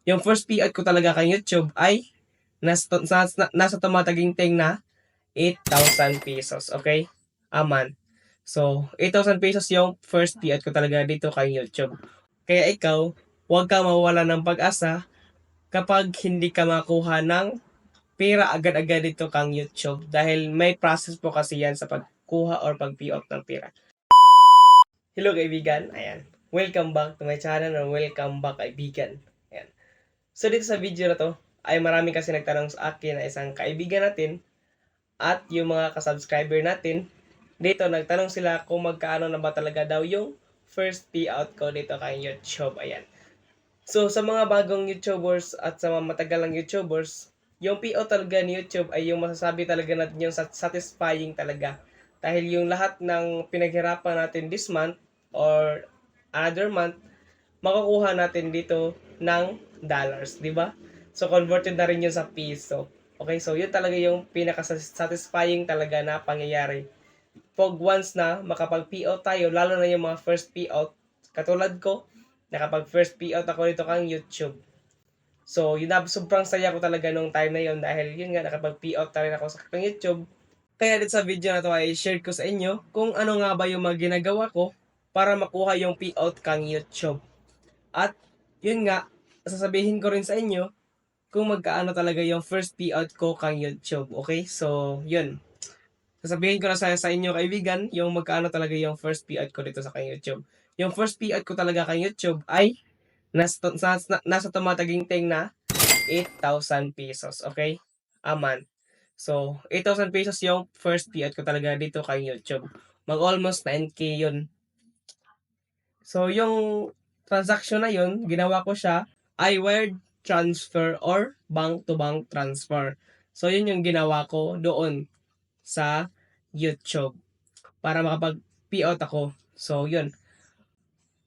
yung first payout ko talaga kay YouTube ay nasa tumataginting na 8,000 pesos. Okay? A month. So, 8,000 pesos yung first payout ko talaga dito kay YouTube. Kaya ikaw, huwag ka mawala ng pag-asa kapag hindi ka makuha ng pera agad-agad dito kang YouTube. Dahil may process po kasi yan sa pagkuha or pag-payout ng pera. Hello kaibigan, ayan. Welcome back to my channel or welcome back kaibigan. Ayan. So dito sa video na to, ay marami kasi nagtanong sa akin na isang kaibigan natin at yung mga kasubscriber natin. Dito nagtanong sila kung magkaano na ba talaga daw yung first payout ko dito kay YouTube. Ayan. So sa mga bagong YouTubers at sa mga matagalang YouTubers, yung payout talaga ni YouTube ay yung masasabi talaga natin yung satisfying talaga. Dahil yung lahat ng pinaghirapan natin this month or another month, makukuha natin dito ng dollars, di ba? So, converted na rin yun sa piso. Okay, so yun talaga yung pinaka-satisfying talaga na pangyayari. Pag once na makapag-payout tayo, lalo na yung mga first payout, katulad ko, nakapag first payout ako dito kang YouTube. So, yun na, sobrang saya ko talaga nung time na yun dahil yun nga, nakapag-payout na rin ako sa kang YouTube. Kaya dito sa video na to ay share ko sa inyo kung ano nga ba yung mga ginagawa ko para makuha yung payout kang YouTube. At yun nga, sasabihin ko rin sa inyo kung magkaano talaga yung first payout ko kang YouTube. Okay? So, yun. Sasabihin ko na sa inyo kaibigan yung magkaano talaga yung first payout ko dito sa kang YouTube. Yung first payout ko talaga kang YouTube ay nasa tumataginting na 8,000 pesos. Okay? A month. So, 8,000 pesos yung first payout ko talaga dito kay YouTube. Mag-almost 9K yun. So, yung transaction na yun, ginawa ko siya ay wired transfer or bank-to-bank transfer. So, yun yung ginawa ko doon sa YouTube para makapag-payout ako. So, yun.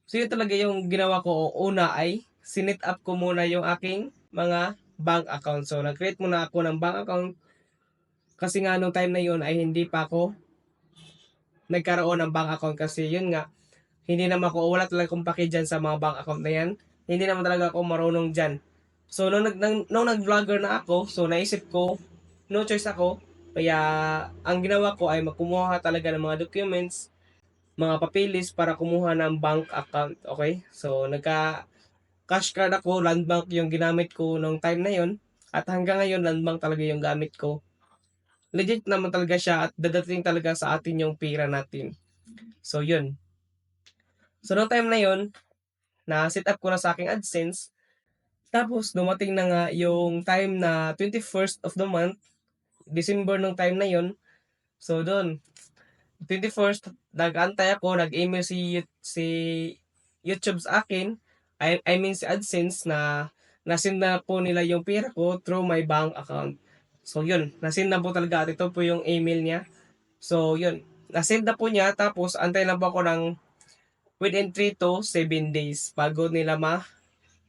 So, yun talaga yung ginawa ko. Una ay, sinet up ko muna yung aking mga bank account. So, nag-create muna ako ng bank account kasi nga nung time na yun ay hindi pa ako nagkaroon ng bank account kasi yun nga, hindi naman ako, wala talaga akong paki dyan sa mga bank account na yan. Hindi naman talaga ako marunong dyan. So, nung nag-vlogger na ako, so naisip ko, no choice ako. Kaya, ang ginawa ko ay magkumuha talaga ng mga documents, mga papilis para kumuha ng bank account. Okay? So, cash card ako, land bank yung ginamit ko nung time na yon. At hanggang ngayon, land bank talaga yung gamit ko. Legit naman talaga siya at dadating talaga sa atin yung pera natin. So, yun. So, noong time na yun, na-set up ko na sa aking AdSense. Tapos, dumating na nga yung time na 21st of the month, December nung time na yun. So, doon, 21st, nag-antay ako, nag-email si YouTube sa akin. I mean si AdSense na nasend na po nila yung pera ko through my bank account. So, yun, nasend na po talaga at ito po yung email niya. So, yun, nasend na po niya. Tapos, antay lang po ako ng within 3 to 7 days bago nila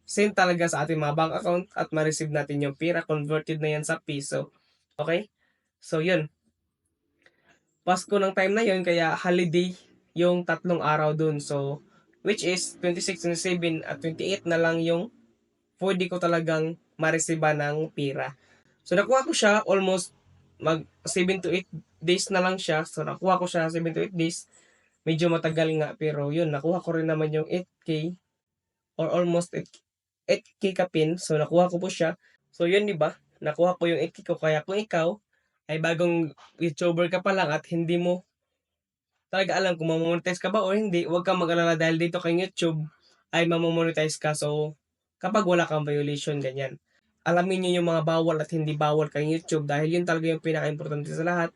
send talaga sa ating mga bank account at ma-receive natin yung pera. Converted na yan sa piso. Okay? So, yun. Pasko ng time na yun, kaya holiday yung 3 araw dun. So, which is 26, 27 at 28 na lang yung pwede ko talagang ma-receive ng pera. So, nakuha ko siya almost mag 7 to 8 days na lang siya. So, nakuha ko siya 7 to 8 days. Medyo matagal nga, pero yun, nakuha ko rin naman yung 8K or almost 8K kapin. So, nakuha ko po siya. So, yun, di ba? Nakuha ko yung 8K ko. Kaya kung ikaw ay bagong YouTuber ka pa lang at hindi mo talaga alam kung mamonetize ka ba o hindi, huwag kang mag-alala dahil dito kay YouTube ay mamomonetize ka. So, kapag wala kang violation, ganyan. Alamin niyo yung mga bawal at hindi bawal kay YouTube dahil yun talaga yung pinaka-importante sa lahat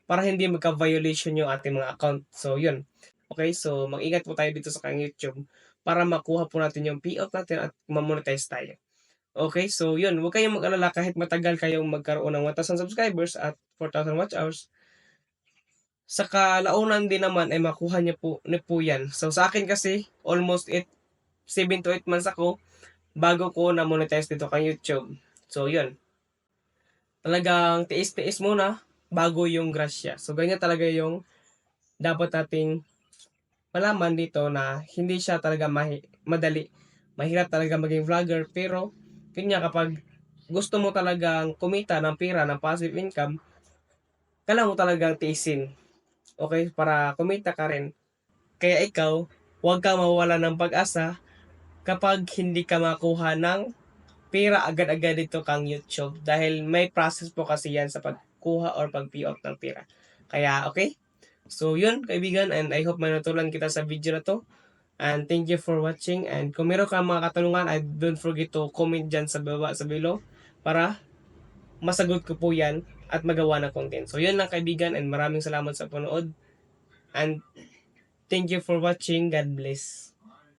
para hindi magka-violation yung ating mga account. So, yun. Okay, so mag-ingat po tayo dito sa kang YouTube para makuha po natin yung payout natin at mamonetize tayo. Okay, so yun, huwag kayong mag-alala kahit matagal kayong magkaroon ng 1,000 subscribers at 4,000 watch hours. Sa kalaunan din naman ay makuha niyo po yan. So sa akin kasi, almost 7 to 8 months ako bago ko na-monetize dito kay YouTube. So yun, talagang tiis-tiis muna bago yung grasya. So ganyan talaga yung dapat nating malaman dito na hindi siya talaga madali. Mahirap talaga maging vlogger pero yun nga, kapag gusto mo talagang kumita ng pera, ng passive income, kailangan mo talagang tiisin. Okay? Para kumita ka rin. Kaya ikaw, huwag kang mawawala ng pag-asa kapag hindi ka makuha ng pera agad-agad dito kang YouTube. Dahil may process po kasi yan sa pagkuha or pag-payout ng pera. Kaya, okay? So, yun, kaibigan, and I hope manutulan kita sa video na to. And thank you for watching. And kung meron kang mga katanungan, don't forget to comment dyan sa baba, sa below, para masagot ko po yan at magawa ng content. So, yun lang kaibigan, and maraming salamat sa panood. And thank you for watching. God bless.